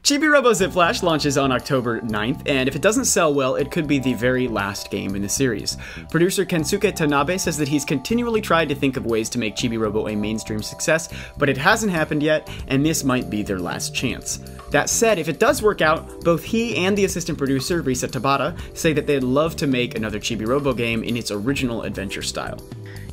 Chibi-Robo Zipflash launches on October 9th, and if it doesn't sell well, it could be the very last game in the series. Producer Kensuke Tanabe says that he's continually tried to think of ways to make Chibi-Robo a mainstream success, but it hasn't happened yet, and this might be their last chance. That said, if it does work out, both he and the assistant producer, Risa Tabata, say that they'd love to make another Chibi-Robo game in its original adventure style.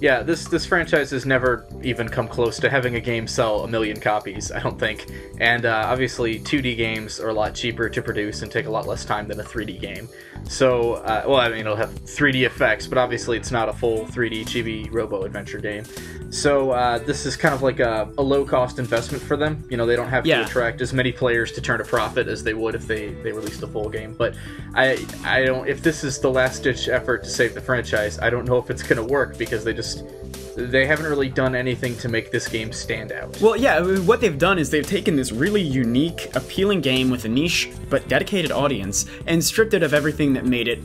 Yeah, this franchise has never even come close to having a game sell 1 million copies, I don't think. And obviously, 2D games are a lot cheaper to produce and take a lot less time than a 3D game. So, well, I mean, it'll have 3D effects, but obviously it's not a full 3D Chibi-Robo adventure game. So this is kind of like a low-cost investment for them. You know, they don't have to attract as many players to turn a profit as they would if they released a full game. But I don't. If this is the last-ditch effort to save the franchise, I don't know if it's going to work because they haven't really done anything to make this game stand out. Well, yeah, what they've done is they've taken this really unique, appealing game with a niche but dedicated audience and stripped it of everything that made it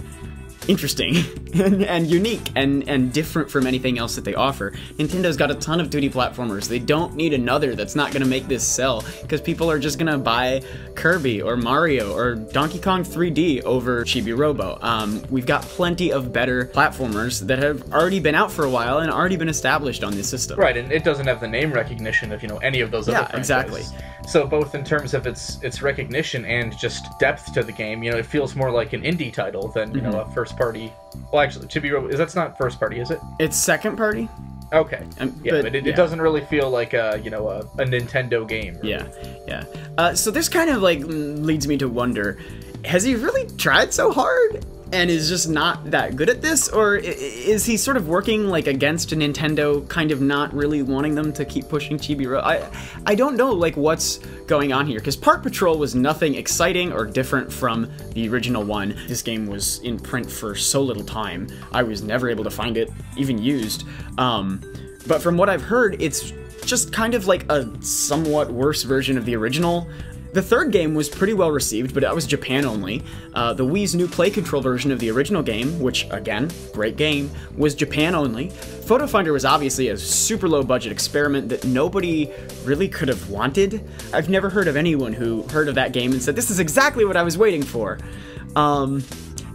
interesting and unique and different from anything else that they offer. Nintendo's got a ton of 2D platformers. They don't need another that's not going to make this sell, because people are just going to buy Kirby or Mario or Donkey Kong 3D over Chibi-Robo. We've got plenty of better platformers that have already been out for a while and already been established on this system. Right, and it doesn't have the name recognition of, you know, any of those other franchises. Exactly. So both in terms of its recognition and just depth to the game, you know, it feels more like an indie title than, you know, a first party. Well, actually, Chibi-Robo, that's not first party, is it? It's second party. Okay. But it doesn't really feel like a Nintendo game. Really. Yeah. So this kind of like leads me to wonder, has he really tried so hard and is just not that good at this, or is he sort of working like against Nintendo, kind of not really wanting them to keep pushing Chibi-Robo? I don't know like what's going on here, because Park Patrol was nothing exciting or different from the original one. This game was in print for so little time, I was never able to find it even used. But from what I've heard, it's just kind of like a somewhat worse version of the original. The third game was pretty well received, but that was Japan only. The Wii's new Play Control version of the original game, which, again, great game, was Japan only. Photo Finder was obviously a super low-budget experiment that nobody really could have wanted. I've never heard of anyone who heard of that game and said, this is exactly what I was waiting for.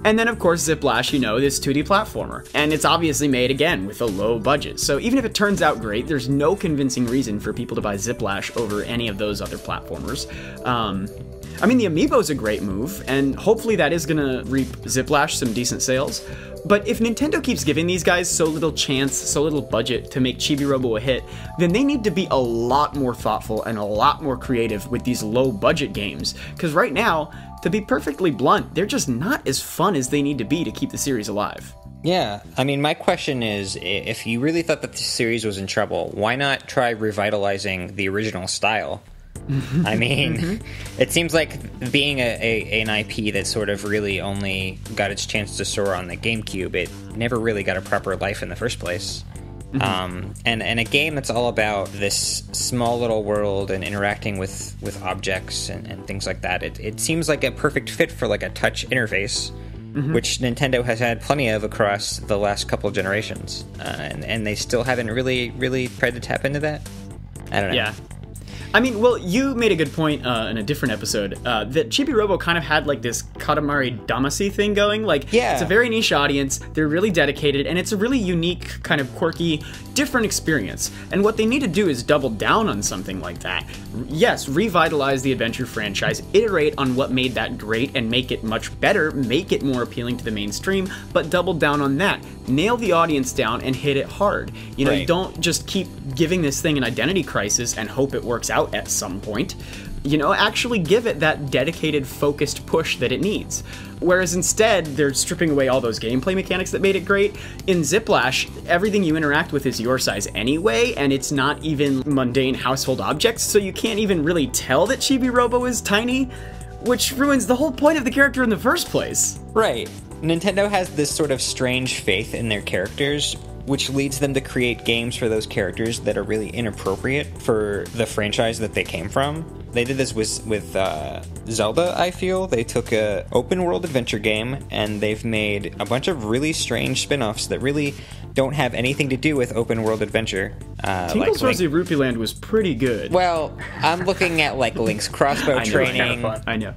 And then, of course, Ziplash, you know, this 2D platformer. And it's obviously made, again, with a low budget. So even if it turns out great, there's no convincing reason for people to buy Ziplash over any of those other platformers. I mean, the Amiibo's a great move, and hopefully that is gonna reap Ziplash some decent sales. But if Nintendo keeps giving these guys so little chance, so little budget to make Chibi-Robo a hit, then they need to be a lot more thoughtful and a lot more creative with these low-budget games. Because right now, to be perfectly blunt, they're just not as fun as they need to be to keep the series alive. Yeah, I mean, my question is, if you really thought that the series was in trouble, why not try revitalizing the original style? I mean, it seems like being an IP that sort of really only got its chance to soar on the GameCube, it never really got a proper life in the first place. And a game that's all about this small little world and interacting with objects and things like that, it seems like a perfect fit for like a touch interface, which Nintendo has had plenty of across the last couple of generations, and they still haven't really tried to tap into that. I don't know. Yeah. I mean, well, you made a good point in a different episode that Chibi-Robo kind of had like this Katamari Damacy thing going. Like, it's a very niche audience, they're really dedicated, and it's a really unique, kind of quirky, different experience. And what they need to do is double down on something like that. Yes, revitalize the adventure franchise, iterate on what made that great and make it much better, make it more appealing to the mainstream, but double down on that. Nail the audience down and hit it hard. You know, you don't just keep giving this thing an identity crisis and hope it works out at some point. You know, actually give it that dedicated, focused push that it needs. Whereas instead, they're stripping away all those gameplay mechanics that made it great. In Ziplash, everything you interact with is your size anyway, and it's not even mundane household objects, so you can't even really tell that Chibi-Robo is tiny, which ruins the whole point of the character in the first place. Right. Nintendo has this sort of strange faith in their characters, which leads them to create games for those characters that are really inappropriate for the franchise that they came from. they did this with Zelda, I feel. They took a open world adventure game and they've made a bunch of really strange spin-offs that really don't have anything to do with open world adventure. Tingle's Rosy Rupee Land was pretty good. Well, I'm looking at like Link's crossbow training. I know.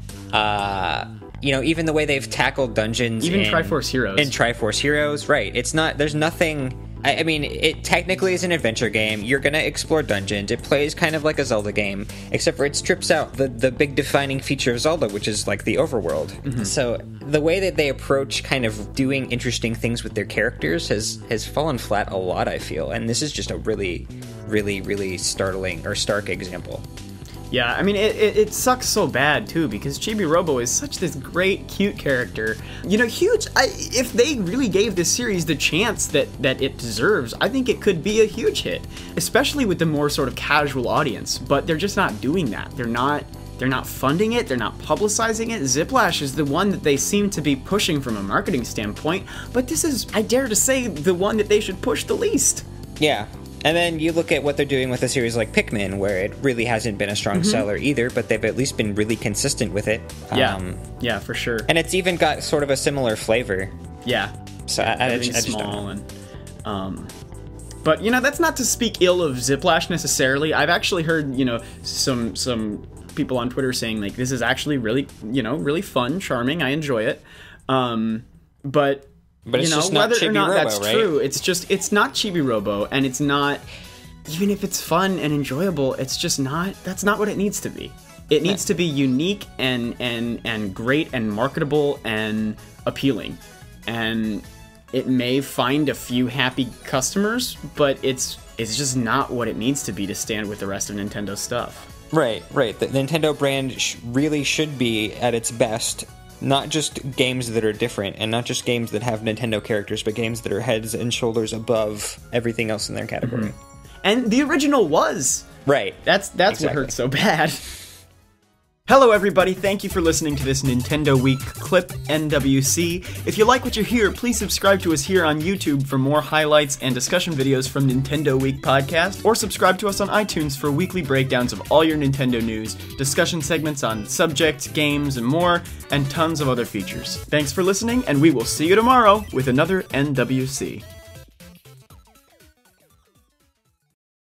You know, even the way they've tackled dungeons, even Triforce Heroes. In Triforce Heroes, right? It's not. There's nothing. I mean, it technically is an adventure game. You're gonna explore dungeons. It plays kind of like a Zelda game, except for it strips out the big defining feature of Zelda, which is like the overworld. Mm-hmm. So the way that they approach kind of doing interesting things with their characters has fallen flat a lot, I feel. And this is just a really, really, really startling or stark example. Yeah, I mean, it sucks so bad, too, because Chibi-Robo is such this great, cute character. You know, huge... if they really gave this series the chance that it deserves, I think it could be a huge hit, especially with the more sort of casual audience. But they're just not doing that. They're not funding it, they're not publicizing it. Ziplash is the one that they seem to be pushing from a marketing standpoint, but this is, I dare to say, the one that they should push the least. Yeah. And then you look at what they're doing with a series like Pikmin, where it really hasn't been a strong seller either, but they've at least been really consistent with it. Yeah, for sure. And it's even got sort of a similar flavor. Yeah. So I just small and, but you know, that's not to speak ill of Ziplash necessarily. I've actually heard, you know, some people on Twitter saying like this is actually really, you know, really fun, charming. I enjoy it. But it's you know, just not whether or not that's right? true, it's not Chibi-Robo, and it's not, even if it's fun and enjoyable, it's just not, that's not what it needs to be. It needs to be unique and great and marketable and appealing. And it may find a few happy customers, but it's just not what it needs to be to stand with the rest of Nintendo stuff. Right. The Nintendo brand really should be at its best. Not just games that are different, and not just games that have Nintendo characters, but games that are heads and shoulders above everything else in their category. And the original was. Right. That's exactly what hurt so bad. Hello everybody, thank you for listening to this Nintendo Week clip, NWC. If you like what you hear, please subscribe to us here on YouTube for more highlights and discussion videos from Nintendo Week podcast, or subscribe to us on iTunes for weekly breakdowns of all your Nintendo news, discussion segments on subjects, games, and more, and tons of other features. Thanks for listening, and we will see you tomorrow with another NWC.